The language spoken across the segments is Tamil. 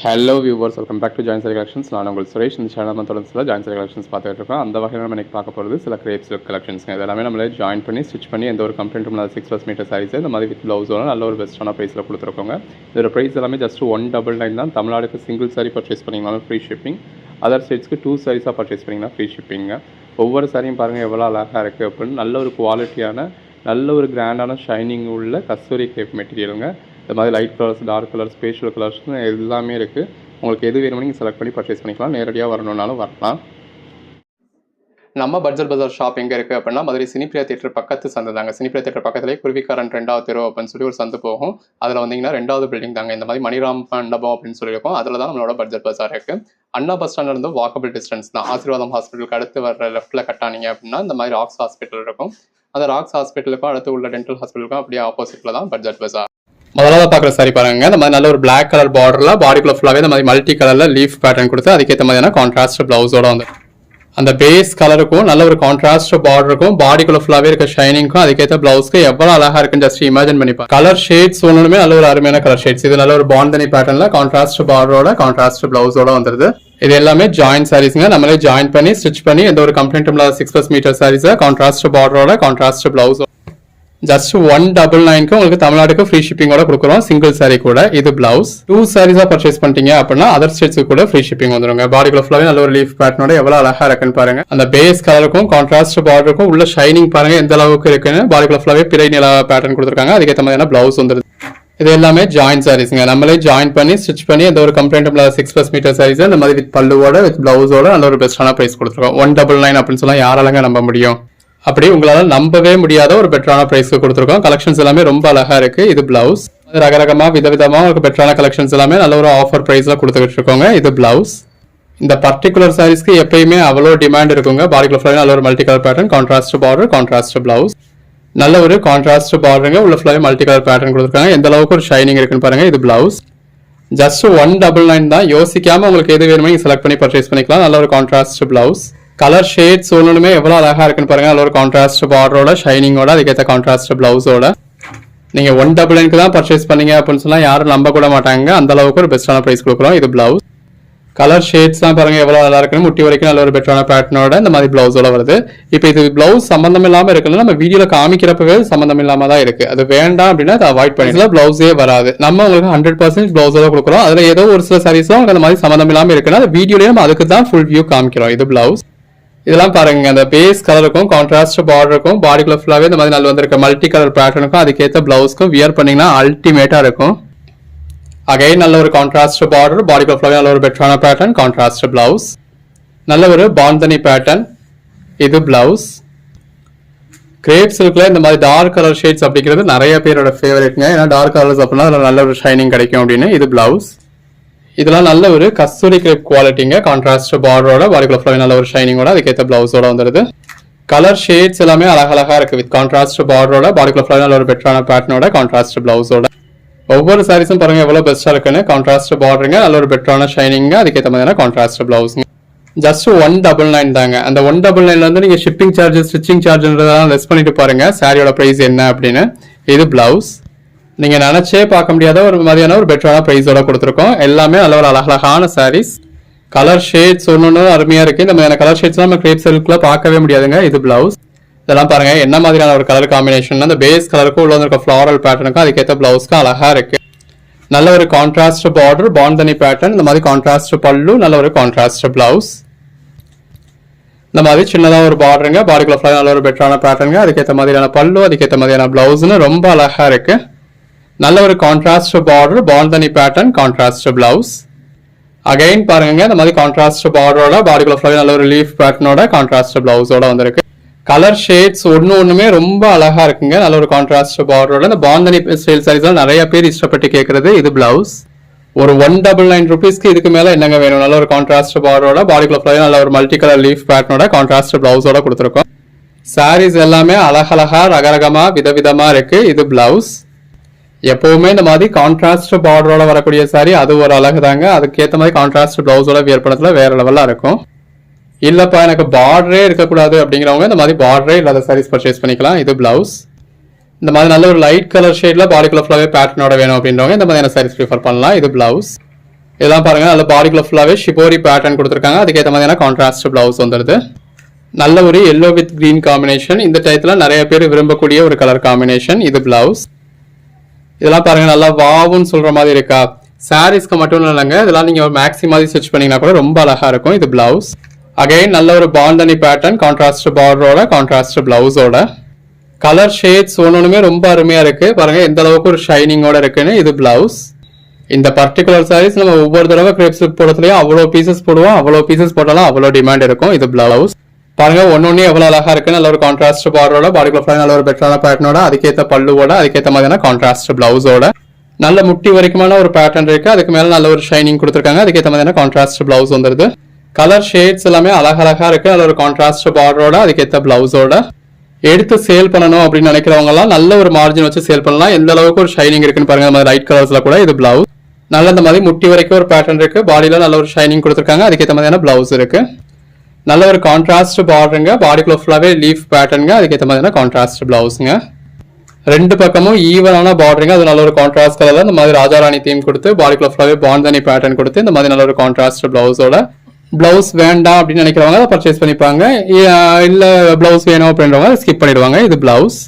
Hello viewers, welcome back to join sari collections. நான் உங்கள் சுரேஷ். இந்த சேனல் தொடர்ந்து சில ஜாயின் சாரி கலெக்ஷன்ஸ் பார்த்துட்டு இருக்கோம். அந்த வகையில் நம்ம இன்றைக்கி பார்க்க போகிறது சில கிரேப்ஸ் கலெக்ஷன்ஸுங்க. இதெல்லாமே நம்மளே ஜாயின் பண்ணி ஸ்டிச் பண்ணி எந்த ஒரு கம்ப்ளைண்ட்டும் இல்லாத 6+ மீட்டர் சாரீஸ் இந்த மாதிரி வித் ப்ளவுஸோட நல்ல ஒரு பெஸ்ட்டான ப்ரைஸில் கொடுத்துருக்கோங்க. இதோட ப்ரைஸ் எல்லாமே ஜஸ்ட் 199 தான். தமிழ்நாடுக்கு சிங்கிள் சாரி பர்ச்சேஸ் பண்ணிங்கனாலும் ஃப்ரீ ஷிப்பிங், அதர் ஸ்டேட்ஸ்க்கு 2 சாரீஸாக பர்ச்சேஸ் பண்ணிங்கன்னா ஃப்ரீ ஷிப்பிங்க. ஒவ்வொரு சாரியும் பாருங்கள் எவ்வளோ அழகாக இருக்குது அப்படின்னு. நல்ல ஒரு குவாலிட்டியான நல்ல ஒரு கிராண்டான ஷைனிங் உள்ள கஸ்தூரி கிரேப் மெட்டீரியலுங்க. இந்த மாதிரி light colours, dark colours, pastel கலர்ஸ்னு எல்லாமே இருக்குது. உங்களுக்கு எது வேணுமோ நீங்கள் செலக்ட் பண்ணி பர்ச்சேஸ் பண்ணிக்கலாம். நேரடியாக வரணுன்னாலும் வரலாம். நம்ம பட்ஜெட் பஜார் ஷாப் எங்கே இருக்குது அப்படின்னா மதுரை சினிப்பிரியா தியேட்டர் பக்கத்து சந்தை தாங்க. சினிப்பிரியா தியேட்டர் பக்கத்துலேயே குருவிக்காரன் 2வது தெரு அப்படின்னு சொல்லி ஒரு சந்து போகும். அதில் வந்தீங்கன்னா 2வது பில்டிங் தாங்க. இந்த மாதிரி மணிராம் மண்டபம் அப்படின்னு சொல்லியிருக்கோம். அதில் தான் நம்மளோட பட்ஜெட் பஜார் இருக்குது. அண்ணா பஸ் ஸ்டாண்ட்லேருந்து வாக்கபிள் டிஸ்டன்ஸ் தான். ஆசீர்வாதம் ஹாஸ்பிட்டலுக்கு அடுத்து வர லெஃப்ட்டில் கட்டானீங்க அப்படின்னா இந்த மாதிரி ராக்ஸ் ஹாஸ்பிட்டல் இருக்கும். அந்த ராக்ஸ் ஹாஸ்பிட்டலுக்கும் அடுத்து உள்ள டென்டல் ஹாஸ்பிட்டலுக்கும் அப்படியே ஆப்போசிட்டில் தான் பட்ஜெட் பஜார். முதலாவது பார்க்குற சாரி பாருங்க. இந்த மாதிரி நல்ல ஒரு பிளாக் கலர் பார்டர்ல பாடிக்குள்ள ஃபுல்லாகவே இந்த மாதிரி மல்டி கலர்ல லீஃப் பேட்டர்ன் கொடுத்து அதுக்கேற்ற மாதிரியான கான்ட்ராஸ்ட் பிளவுஸோட வந்து அந்த பேஸ் கலருக்கும் நல்ல ஒரு கான்ட்ராஸ்ட் பார்டருக்கும் பாடிக்குள்ள ஃபுல்லாகவே இருக்க ஷைனிங்க்கும் அதுக்கேற்ற பிளவுஸ்க்கு எவ்வளோ அழகா இருக்குன்னு ஜஸ்ட் இமேஜின் பண்ணிப்பா. கலர் ஷேட்ஸ் ஒன்றுமே நல்ல ஒரு அருமையான கலர் ஷேட்ஸ். இது நல்ல ஒரு பாண்டனி பேட்டர்ல கான்ட்ராஸ்ட் பார்டரோட கான்ட்ராஸ்ட் பிளவுஸோட வந்துருது. இது எல்லாமே ஜாயின் சாரீஸ்ங்க. நம்மளே ஜாயின் பண்ணி ஸ்டிச் பண்ணி எந்த ஒரு கம்ப்ளைண்ட்டும் இல்லாத 6+ மீட்டர் சாரீஸை கான்ட்ராஸ்ட் பார்டரோட கான்ட்ராஸ்ட் பிளவுஸ் ஜஸ்ட் 199க்கு உங்களுக்கு தமிழ்நாடுக்கு ஃப்ரீ ஷிப்பிங்கோட கொடுக்குறோம். சிங்கிள் சாரி கூட. இது பிளவுஸ் 2 சாரீஸா பர்ச்சேஸ் பண்ணிட்டீங்க அப்படின்னா அதர் ஸ்டேட்ஸ்க்கு கூட ஃப்ரீ ஷிப்பிங் வந்துருங்க. பாடிக்குள்ள ஃபுல்லாவே நல்ல ஒரு லீஃப் பேட்டர்னோட எவ்வளவு அழகா இருக்குன்னு பாருங்க. அந்த பேஸ் கலருக்கும் கான்ட்ராஸ்ட் பார்டருக்கும் உள்ள ஷைனிங் பாருங்க எந்த அளவுக்கு இருக்குன்னு. பாடிக்குள்ள ஃபுல்லாவே பிறை நிலா பேட்டர்ன் கொடுத்துருக்காங்க. அதுக்கேற்ற மாதிரியான பிளவுஸ் வந்துருது. இது எல்லாமே ஜாயின் சாரீஸ்ங்க. நம்மளே ஜாயின் பண்ணி ஸ்டிச் பண்ணி எந்த ஒரு கம்ப்ளைண்ட் இல்லாத 6+ மீட்டர் சாரீஸ் இந்த மாதிரி வித் பல்லுவோட வித் பிளவுஸோட நல்ல ஒரு பெஸ்டான பிரைஸ் கொடுத்துருக்கோம். 199 அப்படின்னு சொன்னா யாராலங்க நம்ப முடியும்? அப்படி உங்களால் நம்பவே முடியாத ஒரு பெட்டரான பிரைஸ்க்கு கொடுத்துருக்கோம். கலெக்ஷன்ஸ் எல்லாமே ரொம்ப அழகா இருக்கு. இது பிளவுஸ் ரகரகமா விதவிதமா ஒரு பெட்டரான கலெக்ஷன்ஸ் எல்லாமே நல்ல ஒரு ஆஃபர் பிரைஸ்ல கொடுத்துக்கிட்டு இருக்கோங்க. இது பிளவுஸ். இந்த பர்டிகுலர் சாரீஸ்க்கு எப்பயுமே அவ்வளோ டிமாண்ட் இருக்குங்க. பாடிக்குள்ள ஃபுல்லாவே நல்ல ஒரு multi colour pattern, contrast border, contrast blouse. நல்ல ஒரு கான்ட்ராஸ்ட் பார்டருங்க. உள்ள ஃபுல்லாவே மல்டி கலர் பேட்டர்ன் கொடுத்துருக்காங்க. எந்த அளவுக்கு ஒரு ஷைனிங் இருக்குன்னு பாருங்க. இது பிளவுஸ். ஜஸ்ட் 199 தான். யோசிக்காம உங்களுக்கு எது வேணுமோ நீங்க செலக்ட் பண்ணி பர்ச்சேஸ் பண்ணிக்கலாம். நல்ல ஒரு கான்ட்ராஸ்ட் பிளவுஸ். கலர் ஷேட்ஸ் ஒன்றுமே எவ்வளோ அழகா இருக்குன்னு பாருங்க. நல்ல ஒரு கான்ட்ராஸ்ட் பார்டரோட ஷைனிங்கோட அதுக்கேற்ற கான்ட்ராஸ்ட் பிளவுஸோட நீங்க 199க்கு தான் பர்ச்சேஸ் பண்ணீங்க அப்படின்னு சொன்னா யாரும் நம்ப கூட மாட்டாங்க. அந்த அளவுக்கு ஒரு பெஸ்டான பிரைஸ் கொடுக்குறோம். இது பிளவுஸ். கலர் ஷேட்ஸ் தான் பாருங்க எவ்வளவு நல்லா இருக்குன்னு. முட்டி வரைக்கும் நல்ல ஒரு பெட்டரான பேட்டர்னோட இந்த மாதிரி பிளவுஸோட வருது. இப்போ இது பிளவுஸ் சம்பந்தம் இல்லாம இருக்குல்ல, நம்ம வீடியோல காமிக்கிறப்பவே சம்பந்தம் இல்லாம தான் இருக்கு. அது வேண்டாம் அப்படின்னா அதை அவாய்ட் பண்ணிக்கலாம். பிளவுஸே வராது. நம்ம உங்களுக்கு 100% பிளவுஸோட கொடுக்குறோம். அதுல ஏதோ ஒரு சில சாரீஸ் தான் அந்த மாதிரி சம்பந்தம் இல்லாம இருக்குன்னா அந்த வீடியோலயே நம்ம அதுக்கு தான் ஃபுல் வியூ காமிக்கிறோம். இது பிளவுஸ். இதெல்லாம் பாருங்க அந்த பேஸ் கலருக்கும் கான்ட்ராஸ்ட் பார்டருக்கும் பாடிக்குள்ள ஃபுல்லாவே இந்த மாதிரி நல்ல வந்திருக்க மல்டி கலர் பேட்டர்னுக்கும் அதுக்கேற்ற பிளவுஸ்க்கும் வியர் பண்ணீங்கன்னா அல்டிமேட்டா இருக்கும். அகைன் நல்ல ஒரு கான்ட்ராஸ்ட் பார்டர், பாடிக்குள்ள ஃபுல்லாவே நல்ல ஒரு பெட்டரான பேட்டர்ன், கான்ட்ராஸ்ட் பிளவுஸ். நல்ல ஒரு பாந்தனி பேட்டர்ன். இது பிளவுஸ். கிரேப் சில்க்ல இந்த மாதிரி டார்க் கலர் ஷேட்ஸ் அப்படிங்கிறது நிறைய பேரோட ஃபேவரட்ங்க. ஏன்னா டார்க் கலர்ஸ் அப்படின்னா நல்ல ஒரு ஷைனிங் கிடைக்கும் அப்படின்னு. இது பிளவுஸ். இதெல்லாம் நல்ல ஒரு கஸ்தூரி கிரேப் குவாலிட்டிங்க. கான்ட்ராஸ்ட் பார்டரோட பாடிக்குள்ள ஃபுல்லாவே நல்ல ஒரு ஷைனிங்கோட அதுக்கேற்ற பிளவுஸோட வந்துருது. கலர் ஷேட்ஸ் எல்லாமே அழகழகா இருக்கு. வித் கான்ட்ராஸ்ட் பார்டரோட பாடிக்குள்ள ஃபுல்லாவே நல்ல ஒரு பெட்டரான பேட்டர்னோட கான்ட்ராஸ்ட் பிளவுஸோட ஒவ்வொரு சாரீஸும் பாருங்க எவ்வளவு பெஸ்டா இருக்குன்னு. கான்ட்ராஸ்ட் பார்டருங்க, நல்ல ஒரு பெட்டரான ஷைனிங்க, அதுக்கேற்ற மாதிரியான கான்ட்ராஸ்ட் பிளவுஸுங்க. ஜஸ்ட் 199 தாங்க. அந்த 199ல இருந்து நீங்க ஷிப்பிங் சார்ஜஸ், ஸ்டிச்சிங் சார்ஜ்ன்றதெல்லாம் லெஸ் பண்ணிட்டு பாருங்க சாரியோட பிரைஸ் என்ன அப்படின்னு. இது பிளவுஸ். நீங்க நினைச்சே பார்க்க முடியாத ஒரு மாதிரியான ஒரு பெட்டரான பிரைஸோட கொடுத்துருக்கோம். எல்லாமே நல்ல ஒரு அழகழகான சாரீஸ். கலர் ஷேட்ஸ் ஒன்னு அருமையா இருக்கு. இந்த மாதிரியான கலர் ஷேட்ஸ் நம்ம கிரேப் சில்க்ல பார்க்கவே முடியாதுங்க. இது பிளவுஸ். இதெல்லாம் பாருங்க என்ன மாதிரியான ஒரு கலர் காம்பினேஷன். அந்த பேஸ் கலருக்கும் உள்ள இருக்க ஃபிளாரல் பேட்டர்னுக்கும் அதுக்கேற்ற பிளவுஸ்க்கு அழகா இருக்கு. நல்ல ஒரு கான்ட்ராஸ்ட் பார்டர், பாண்டனி பேட்டர்ன், இந்த மாதிரி கான்ட்ராஸ்ட் பல்லு, நல்ல ஒரு கான்ட்ராஸ்ட் பிளவுஸ். இந்த மாதிரி சின்னதா ஒரு பார்டருங்க, பாடிக்குள்ள ஃபுல்லா நல்ல ஒரு பெட்டரான பேட்டர்னுங்க, அதுக்கேற்ற மாதிரியான பல்லு, அதுக்கேற்ற மாதிரியான பிளவுஸ்னு ரொம்ப அழகா இருக்கு. நல்ல ஒரு contrast border, bandhani pattern, contrast blouse. Again பாருங்க இந்த மாதிரி கான்ட்ராஸ்ட் பார்டரோட பாடிக்குள்ள ஃபுல்லாவே நல்ல ஒரு லீஃப் பேட்டர்னோட கான்ட்ராஸ்ட் பிளவுஸோட வந்திருக்கு. கலர் ஷேட்ஸ் ஒண்ணுமே ரொம்ப அழகா இருக்குங்க. நல்ல ஒரு கான்ட்ராஸ்ட் பார்டரோட இந்த பாந்தனி ஸ்டைல் சாரீஸ் நிறைய பேர் இஷ்டப்பட்டு கேட்கறது. இது பிளவுஸ். ஒரு 199 ருபீஸ்க்கு இதுக்கு மேல என்னங்க வேணும்? நல்ல ஒரு கான்ட்ராஸ்ட் பார்டரோட பாடிக்குள்ள ஃபுல்லாவே நல்ல ஒரு மல்டி கலர் லீஃப் பேட்டர்னோட கான்ட்ராஸ்ட் பிளவுஸோட கொடுத்துருக்கோம். சாரீஸ் எல்லாமே அழகழகா ரகரகமா விதவிதமா இருக்கு. இது பிளவுஸ். எப்பவுமே இந்த மாதிரி கான்ட்ராஸ்ட் பார்டரோட வரக்கூடிய சாரி அது ஒரு அழகு தாங்க. அதுக்கேற்ற மாதிரி கான்ட்ராஸ்ட் பிளவுஸோட வியர் பண்ணதுல வேற லெவலா இருக்கும். இல்லப்பா எனக்கு பார்டரே இருக்கக்கூடாது அப்படிங்கிறவங்க இந்த மாதிரி பார்டரே இல்லாத சாரீஸ் பர்ச்சேஸ் பண்ணிக்கலாம். இது பிளவுஸ். இந்த மாதிரி நல்ல ஒரு லைட் கலர் ஷேட்ல பாடிக்குள்ள ஃபுல்லாவே பேட்டர்னோட வேணும் அப்படின்றவங்க இந்த மாதிரியான சாரீஸ் ப்ரிஃபர் பண்ணலாம். இது பிளவுஸ். இதெல்லாம் பாருங்க நல்ல பாடிக்குள்ள ஃபுல்லாவே ஷிபோரி பேட்டர்ன் கொடுத்துருக்காங்க. அதுக்கேற்ற மாதிரியான கான்ட்ராஸ்ட் பிளவுஸ் வந்துடுது. நல்ல ஒரு எல்லோ வித் கிரீன் காம்பினேஷன். இந்த டயத்துல நிறைய பேர் விரும்பக்கூடிய ஒரு கலர் காம்பினேஷன். இது பிளவுஸ். இதெல்லாம் பாருங்க நல்லா வாவுன்னு சொல்ற மாதிரி இருக்கா. சாரீஸ்க்கு மட்டும் இல்லைங்க, இதெல்லாம் நீங்க மேக்ஸி மாதிரி ஸ்டிச் பண்ணீங்கன்னா கூட ரொம்ப அழகா இருக்கும். இது பிளவுஸ். அகைன் நல்ல ஒரு பாண்டனி பேட்டர்ன், கான்ட்ராஸ்ட் பார்டரோட கான்ட்ராஸ்ட் பிளவுஸோட. கலர் ஷேட்ஸ் ஒன்னொன்னுமே ரொம்ப அருமையா இருக்கு. பாருங்க எந்த அளவுக்கு ஒரு ஷைனிங்கோட இருக்குன்னு. இது பிளவுஸ். இந்த பர்டிகுலர் சாரீஸ் நம்ம ஒவ்வொரு தடவை கிரேப் சில்க் போடுறதுலயும் அவ்வளோ பீசஸ் போடுவோம். அவ்வளோ பீசஸ் போட்டாலும் அவ்வளோ டிமாண்ட் இருக்கும். இது பிளவுஸ். பாருங்க ஒன்னொன்னே எவ்வளவு அழகா இருக்கு. நல்ல ஒரு கான்ட்ராஸ்ட் பார்டரோட, பாடிக்குள்ள நல்ல ஒரு பெட்டரான பேட்டர்னோட, அதுக்கேற்ற பல்லுவோட, அதுக்கேற்ற மாதிரியான கான்ட்ராஸ்ட் பிளவுஸோட. நல்ல முட்டி வரைக்குமான ஒரு பேட்டர்ன் இருக்கு. அதுக்கு மேல நல்ல ஒரு ஷைனிங் கொடுத்துருக்காங்க. அதுக்கேற்ற மாதிரியான கான்ட்ராஸ்ட் பிளவுஸ் வந்துருது. கலர் ஷேட்ஸ் எல்லாமே அழகழகா இருக்கு. நல்ல ஒரு கான்ட்ராஸ்ட் பார்டரோட, அதுக்கேற்ற பிளவுஸோட. எடுத்து சேல் பண்ணணும் அப்படின்னு நினைக்கிறவங்க எல்லாம் நல்ல ஒரு மார்ஜின் வச்சு சேல் பண்ணலாம். எந்த அளவுக்கு ஒரு ஷைனிங் இருக்குன்னு பாருங்க. இந்த மாதிரி லைட் கலர்ஸ்ல கூட. இது பிளவுஸ். நல்ல இந்த மாதிரி முட்டி வரைக்கும் ஒரு பேட்டர்ன் இருக்கு. பாடியில நல்ல ஒரு ஷைனிங் கொடுத்துருக்காங்க. அதுக்கேற்ற மாதிரியான பிளவுஸ் இருக்கு. நல்ல ஒரு கான்ட்ராஸ்ட் பார்டருங்க. பாடிக்குள்ள ஃபுல்லாவே லீஃப் பேட்டர்னுங்க. அதுக்கேற்ற மாதிரியான கான்ட்ராஸ்ட் பிளவுஸுங்க. ரெண்டு பக்கமும் ஈவனான பார்டருங்க. அது நல்ல ஒரு கான்ட்ராஸ்ட் கலர்ல இந்த மாதிரி ராஜாராணி தீம் கொடுத்து, பாடிக்குள்ள ஃபுல்லாவே பாண்டனி பேட்டர்ன் கொடுத்து, இந்த மாதிரி நல்ல ஒரு கான்ட்ராஸ்ட் பிளவுஸோட. பிளவுஸ் வேண்டாம் அப்படின்னு நினைக்கிறவங்க அதை பர்ச்சேஸ் பண்ணிப்பாங்க. இல்ல பிளவுஸ் வேணும் அப்படின்றவங்க ஸ்கிப் பண்ணிடுவாங்க. இது பிளவுஸ்.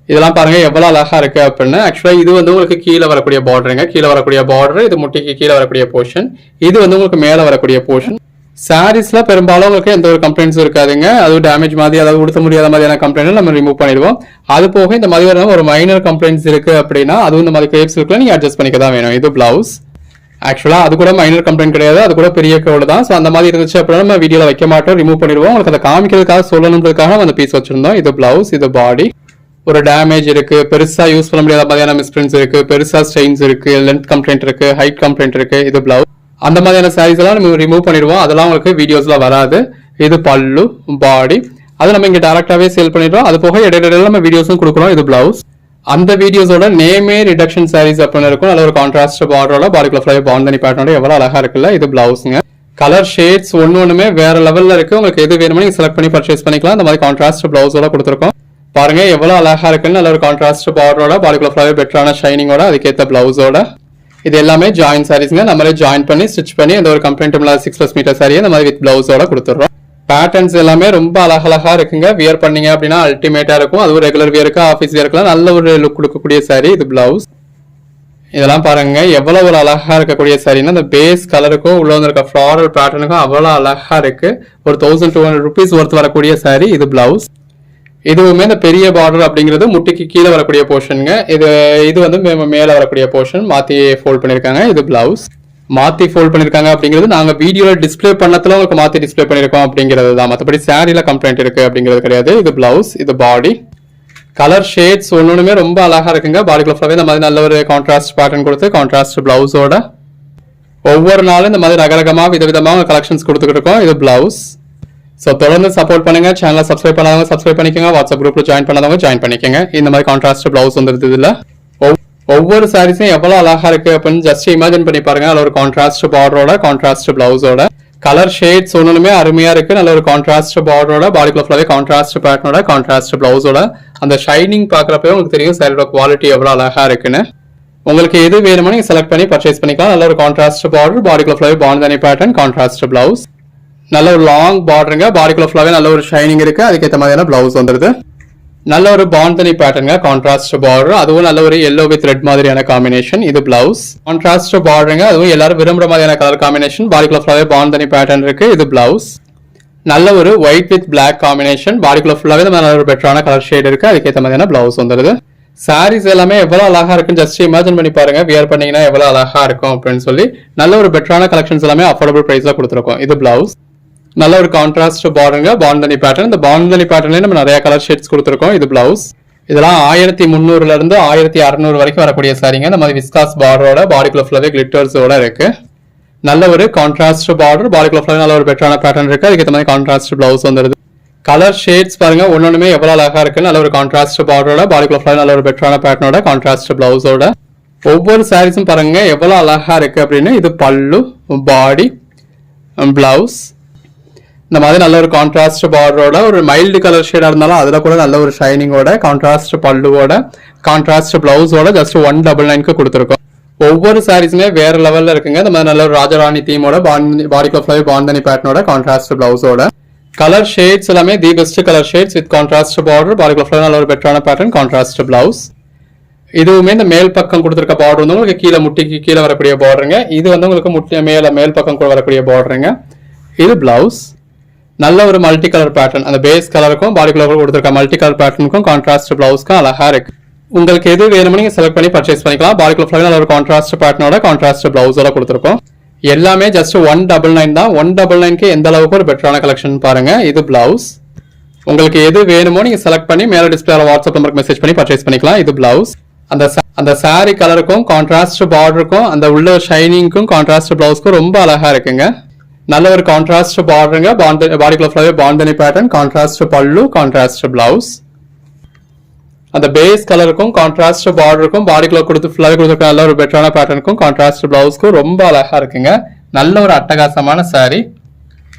இதெல்லாம் பாருங்க எவ்வளவு அழகா இருக்கு அப்படின்னு. ஆக்சுவலா இது வந்து உங்களுக்கு கீழே வரக்கூடிய பார்டருங்க. கீழே வரக்கூடிய பார்டர். இது முட்டிக்கு கீழே வரக்கூடிய போர்ஷன். இது வந்து உங்களுக்கு மேல வரக்கூடிய போர்ஷன். சாரீஸ்ல பெரும்பாலும் உங்களுக்கு எந்த ஒரு கம்ப்ளைண்ட்ஸும் இருக்காதுங்க. அது டேமேஜ் மாதிரி, அதாவது உடுத்த முடியாத மாதிரியான கம்ப்ளைண்ட் நம்ம ரிமூவ் பண்ணிடுவோம். அது போக இந்த மாதிரி ஒரு மைனர் கம்ப்ளைண்ட்ஸ் இருக்கு அப்படின்னா அதுவும் இந்த மாதிரி கிரேப்ஸ் இருக்குல்ல, நீங்க அட்ஜஸ்ட் பண்ணிக்க தான் வேணும். இது பிளவுஸ். ஆக்சுவலா அது கூட மைனர் கம்ப்ளைண்ட் கிடையாது, அது கூட பெரிய கோடு தான். ஸோ அந்த மாதிரி இருந்துச்சு அப்படின்னா நம்ம வீடியோல வைக்க மாட்டோம், ரிமூவ் பண்ணிடுவோம். உங்களுக்கு அதை காமிக்கிறதுக்காக சொல்லணுன்றதுக்காக அந்த பீஸ் வச்சிருந்தோம். இது பிளவுஸ். இது பாடி. ஒரு டேமேஜ் இருக்கு, பெருசா யூஸ் பண்ண முடியாத மாதிரியான மிஸ்பிரிண்ட்ஸ் இருக்கு, பெருசா ஸ்டெயின்ஸ் இருக்கு, லென்த் கம்ப்ளைண்ட் இருக்கு, ஹைட் கம்ப்ளைண்ட் இருக்கு. இது பிளவுஸ். அந்த மாதிரியான சாரீஸ் எல்லாம் நம்ம ரிமூவ் பண்ணிடுவோம். அதெல்லாம் உங்களுக்கு வீடியோஸ்ல வராது. இது பல்லு, பாடி. அது நம்ம இங்க டைரக்டாவே சேல் பண்ணிடுவோம். அது போக இடையில நம்ம வீடியோஸும் கொடுக்குறோம். இது பிளவுஸ். அந்த வீடியோஸோட நேமே ரிடக்ஷன் சாரீஸ் அப்படின்னு இருக்கும். நல்ல ஒரு கான்ட்ராஸ்ட் பார்டரோட, பாடிக்குள்ள ஃபுல்லாவே பாண்டனி பேட்டர்னோட எவ்வளவு அழகா இருக்குல்ல. இது பிளவுஸ்ங்க. கலர் ஷேட்ஸ் ஒன்னொன்னுமே வேற லெவல்ல இருக்கு. உங்களுக்கு எது வேணுமோ நீங்க செலக்ட் பண்ணி பர்ச்சேஸ் பண்ணிக்கலாம். இந்த மாதிரி கான்ட்ராஸ்ட் பிளவுஸோட கொடுத்துருக்கோம். பாருங்க எவ்வளவு அழகா இருக்குன்னு. நல்ல ஒரு கான்ட்ராஸ்ட் பார்டரோட, பாடிக்குள்ள ஃபுல்லாவே பெட்டரான ஷைனிங்கோட, அதுக்கேற்ற பிளவுஸோட. இது எல்லாமே ஜாயின் சாரீஸ்ங்க. நம்மளே ஜாயின் பண்ணி ஸ்டிச் பண்ணி எந்த ஒரு கம்ப்ளைண்ட்டும் இல்லாத 6+ மீட்டர் சாரியை இந்த மாதிரி வித் பிளவுஸோட கொடுத்துறோம். பேட்டர்ன்ஸ் எல்லாமே ரொம்ப அழகழகா இருக்குங்க. வியர் பண்ணீங்க அப்படின்னா அல்டிமேட்டா இருக்கும். அது ஒரு ரெகுலர் வியருக்கு, ஆஃபீஸ் வியருக்குலாம் நல்ல ஒரு லுக் கொடுக்கக்கூடிய சாரி. இது பிளவுஸ். இதெல்லாம் பாருங்க எவ்வளவு ஒரு அழகா இருக்கக்கூடிய சாரின்னா, இந்த பேஸ் கலருக்கும் உள்ள வந்திருக்க ஃபிளாரல் பேட்டர்னுக்கும் அவ்வளவு அழகா இருக்கு. ஒரு 1200 rupees ஒர்த் வரக்கூடிய சாரி. இது பிளவுஸ். இதுவுமே இந்த பெரிய பார்டர் அப்படிங்கிறது முட்டிக்கு கீழே வரக்கூடிய போர்ஷனுங்க. இது வந்து மேல வரக்கூடிய போர்ஷன் மாத்தி ஃபோல்ட் பண்ணிருக்காங்க. இது பிளவுஸ். மாத்தி ஃபோல்ட் பண்ணிருக்காங்க அப்படிங்கிறது நாங்க வீடியோல டிஸ்பிளே பண்ணத்துல உங்களுக்கு மாத்தி டிஸ்பிளே பண்ணிருக்கோம் அப்படிங்கிறது தான். மற்றபடி சாரியில கம்ப்ளைண்ட் இருக்கு அப்படிங்கிறது கிடையாது. இது பிளவுஸ். இது பாடி. கலர் ஷேட்ஸ் ஒன்னொன்னுமே ரொம்ப அழகா இருக்குங்க. பாடிக்குள்ள ஃபுல்லாவே இந்த மாதிரி நல்ல ஒரு கான்ட்ராஸ்ட் பேட்டர்ன் கொடுத்து கான்ட்ராஸ்ட் பிளவுஸோட ஒவ்வொரு நாளும் இந்த மாதிரி ரகரகமா விதவிதமா கலெக்ஷன்ஸ் கொடுத்துக்கிட்டு இருக்கோம். இது பிளவுஸ். ஸோ தொடர்ந்து சப்போர்ட் பண்ணுங்க. சேனலை சப்ஸ்கிரைப் பண்ணாதவங்க சப்ஸ்கிரைப் பண்ணிக்கோங்க. வாட்ஸ்அப் குரூப்ல ஜாயின் பண்ணாதவங்க ஜாயின் பண்ணிக்கோங்க. இந்த மாதிரி கான்ட்ராஸ்ட் பிளவுஸ் வந்துருது. இதுல ஒவ்வொரு சாரீஸும் எவ்வளவு அழகா இருக்கு அப்படின்னு ஜஸ்ட் இமேஜின் பண்ணி பாருங்க. நல்ல ஒரு கான்ட்ராஸ்ட் பார்டரோட, கான்ட்ராஸ்ட் பிளவுஸோட. கலர் ஷேட்ஸ் ஒன்னுமே அருமையா இருக்கு. நல்ல ஒரு கான்ட்ராஸ்ட் பார்டரோட, பாடிக்குள்ள ஃபுல்லாவே கான்ட்ராஸ்ட் பேட்டர்னோட, கான்ட்ராஸ்ட் பிளவுஸோட. அந்த ஷைனிங் பாக்குறப்பவே உங்களுக்கு தெரியும் சாரியோட குவாலிட்டி எவ்வளவு அழகா இருக்குன்னு. உங்களுக்கு எது வேணுமோ நீங்க செலக்ட் பண்ணி பர்ச்சேஸ் பண்ணிக்கலாம். நல்ல ஒரு கான்ட்ராஸ்ட் பார்டர், பாடிக்குள்ள ஃபுல்லாவே பாண்டனி பேட்டர்ன், கான்ட்ராஸ்ட் பிளவுஸ். நல்ல ஒரு லாங் பார்டருங்க. பாடிக்குள்ள ஃபுல்லாவே நல்ல ஒரு ஷைனிங் இருக்கு. அதுக்கேற்ற மாதிரியான பிளவுஸ் வந்துருது. நல்ல ஒரு பாண்டனி பேட்டர்ங்க. Contrast border. அதுவும் நல்ல ஒரு எல்லோ வித் ரெட் மாதிரியான காம்பினேஷன். இது பிளவுஸ். கான்ட்ராஸ்ட் பார்டருங்க. அதுவும் எல்லாரும் விரும்புற மாதிரியான கலர் காம்பினேஷன். பாடிக்குள்ள ஃபுல்லாவே பாண்டனி பேட்டர்ன் இருக்கு. இது பிளவுஸ். நல்ல ஒரு ஒயிட் வித் பிளாக் காம்பினேஷன். பாடிக்குள்ள ஃபுல்லாவே நல்ல ஒரு பெட்டரான கலர் ஷேட் இருக்கு. அதுக்கேற்ற மாதிரியான பிளவுஸ் வந்துருது. சாரீஸ் எல்லாமே எவ்வளவு அழகா இருக்குன்னு ஜஸ்ட் இமேஜின் பண்ணி பாருங்க. வியர் பண்ணீங்கன்னா எவ்வளவு அழகா இருக்கும் அப்படின்னு சொல்லி. நல்ல ஒரு பெட்டரான கலெக்ஷன்ஸ் எல்லாமே அஃபோர்டபிள் பிரைஸ்ல கொடுத்துருக்கோம். இது பிளவுஸ். நல்ல ஒரு கான்ட்ராஸ்ட் பார்டருங்க. பாண்டனி பேட்டர்ன். இந்த பாண்டனி பேட்டர்ன்லயே நம்ம நிறைய கலர் ஷேட்ஸ் கொடுத்துருக்கோம். இது பிளவுஸ். இதெல்லாம் 1300 இருந்து 1600 வரைக்கும் வரக்கூடிய சாரிங்க. இந்த மாதிரி விஸ்காஸ் பார்டரோட, பாடிக்குள்ள ஃபுல்லாவே கிளிட்டர்ஸோட இருக்கு. நல்ல ஒரு கான்ட்ராஸ்ட் பார்டர், பாடிக்குள்ள ஃபுல்லாவே நல்ல ஒரு பெட்டரான பேட்டர்ன் இருக்கு. அதுக்கேற்ற மாதிரி கான்ட்ராஸ்ட் பிளவுஸ் வந்துருது. கலர் ஷேட்ஸ் பாருங்க ஒன்னொன்னுமே எவ்வளவு அழகா இருக்கு. நல்ல ஒரு கான்ட்ராஸ்ட் பார்டரோட, பாடிக்குள்ள ஃபுல்லாவே நல்ல ஒரு பெட்டரான பேட்டர்னோட, கான்ட்ராஸ்ட் பிளவுஸோட. ஒவ்வொரு சாரீஸும் பாருங்க எவ்வளவு அழகா இருக்கு அப்படின்னு. இது பல்லு, பாடி, பிளவுஸ். இந்த மாதிரி நல்ல ஒரு கான்ட்ராஸ்ட் பார்டரோட, ஒரு மைல்டு கலர் ஷேடா இருந்தாலும் அதுல கூட நல்ல ஒரு ஷைனிங்கோட, கான்ட்ராஸ்ட் பல்லுவோட, கான்ட்ராஸ்ட் பிளவுஸோட ஜஸ்ட் 199க்கு கொடுத்துருக்கோம். ஒவ்வொரு சாரீஸுமே வேற லெவல்ல இருக்குங்க. இந்த மாதிரி நல்ல ஒரு ராஜராணி தீமோட பாடிக்குள்ள ஃபுல்லாவே பாந்தனி பேட்டர்னோட கான்ட்ராஸ்ட் பிளவுஸோட கலர் ஷேட்ஸ் எல்லாமே the best colour shades with contrast border, பாடிக்குள்ள ஃபுல்லாவே நல்ல ஒரு பெட்டரான பேட்டர்ன், கான்ட்ராஸ்ட் பிளவுஸ். இதுவுமே இந்த மேல் பக்கம் கொடுத்துருக்க பார்டர் வந்து உங்களுக்கு கீழே முட்டிக்கு கீழே வரக்கூடிய பார்டருங்க. இது வந்து உங்களுக்கு மேல் பக்கம் கூட வரக்கூடிய பார்டருங்க. இது பிளவுஸ். நல்ல ஒரு மல்டி கலர் பேட்டர்ன், அந்த பேஸ் கலருக்கும் பாடிக்குள்ள கொடுத்துருக்க மல்டி கலர் பேட்டர்னுக்கும் கான்ட்ராஸ்ட் பிளவுஸ்க்கும் அழகா இருக்கு. உங்களுக்கு எது வேணுமோ நீங்க செலக்ட் பண்ணி பர்ச்சேஸ் பண்ணிக்கலாம். பாடிக்குள்ள ஃபுல்லாவே நல்ல ஒரு கான்ட்ராஸ்ட் பேட்டர்னோட கான்ட்ராஸ்ட் பிளவுஸோட கொடுத்துருக்கோம். எல்லாமே ஜஸ்ட் 199 தான். 199க்கு எந்த அளவுக்கு ஒரு பெட்டரான கலெக்ஷன் பாருங்க. இது பிளவுஸ். உங்களுக்கு எது வேணுமோ நீங்க செலக்ட் பண்ணி மேல டிஸ்பிளேல வாட்ஸ்அப் நம்பருக்கு மெசேஜ் பண்ணி பர்ச்சேஸ் பண்ணிக்கலாம். இது பிளவுஸ். அந்த சாரி கலருக்கும் கான்ட்ராஸ்ட் பார்டருக்கும் அந்த உள்ள ஷைனிங்க்கும் கான்ட்ராஸ்ட் பிளவுஸ்க்கும் ரொம்ப அழகா இருக்குங்க. நல்ல ஒரு கான்ட்ராஸ்ட் பார்டருங்க. பாடிக்குள்ள ஃபுல்லாவே பாந்தனி பேட்டர்ன், கான்ட்ராஸ்ட் பல்லு, கான்ட்ராஸ்ட் பிளவுஸ். அந்த பேஸ் கலருக்கும் கான்ட்ராஸ்ட் பார்டருக்கும் பாடிக்குள்ள ஃபுல்லாவே கொடுத்துருக்க நல்ல ஒரு பெட்டரான பேட்டர்னுக்கும் கான்ட்ராஸ்ட் பிளவுஸ்க்கும் ரொம்ப அழகா இருக்குங்க. நல்ல ஒரு அட்டகாசமான சாரி.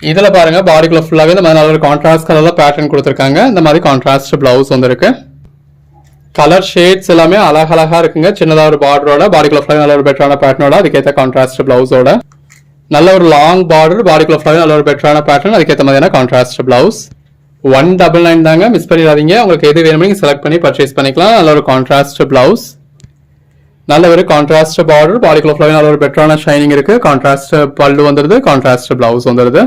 இதுல பாருங்க பாடிக்குள்ள ஃபுல்லாவே இந்த மாதிரி நல்ல ஒரு கான்ட்ராஸ்ட் கலர்ல பேட்டர்ன் கொடுத்துருக்காங்க. இந்த மாதிரி கான்ட்ராஸ்ட் பிளவுஸ் வந்துருக்கு. கலர் ஷேட்ஸ் எல்லாமே அழகழகா இருக்குங்க. சின்னதா ஒரு பார்டரோட பாடிக்குள்ள ஃபுல்லாவே நல்ல ஒரு பெட்டரான பேட்டர்னோட அதுக்கேற்ற கான்ட்ராஸ்ட் பிளவுஸோட நல்ல ஒரு லாங் பார்டர், பாடிக்குள்ள ஃபுல்லாவே நல்ல ஒரு பெட்டரான பேட்டர்ன், அதுக்கேற்ற மாதிரியான கான்ட்ராஸ்ட் பிளவுஸ். 199 தாங்க, மிஸ் பண்ணிடாதீங்க. உங்களுக்கு எது வேணுமோ நீங்க செலக்ட் பண்ணி பர்ச்சேஸ் பண்ணிக்கலாம். நல்ல ஒரு கான்ட்ராஸ்ட் பிளவுஸ், நல்ல ஒரு கான்ட்ராஸ்ட் பார்டர், பாடிக்குள்ள ஃபுல்லாவே நல்ல ஒரு பெட்டரான ஷைனிங் இருக்கு. கான்ட்ராஸ்ட் பல்லு வந்துருது, கான்ட்ராஸ்ட் பிளவுஸ் வந்துருது.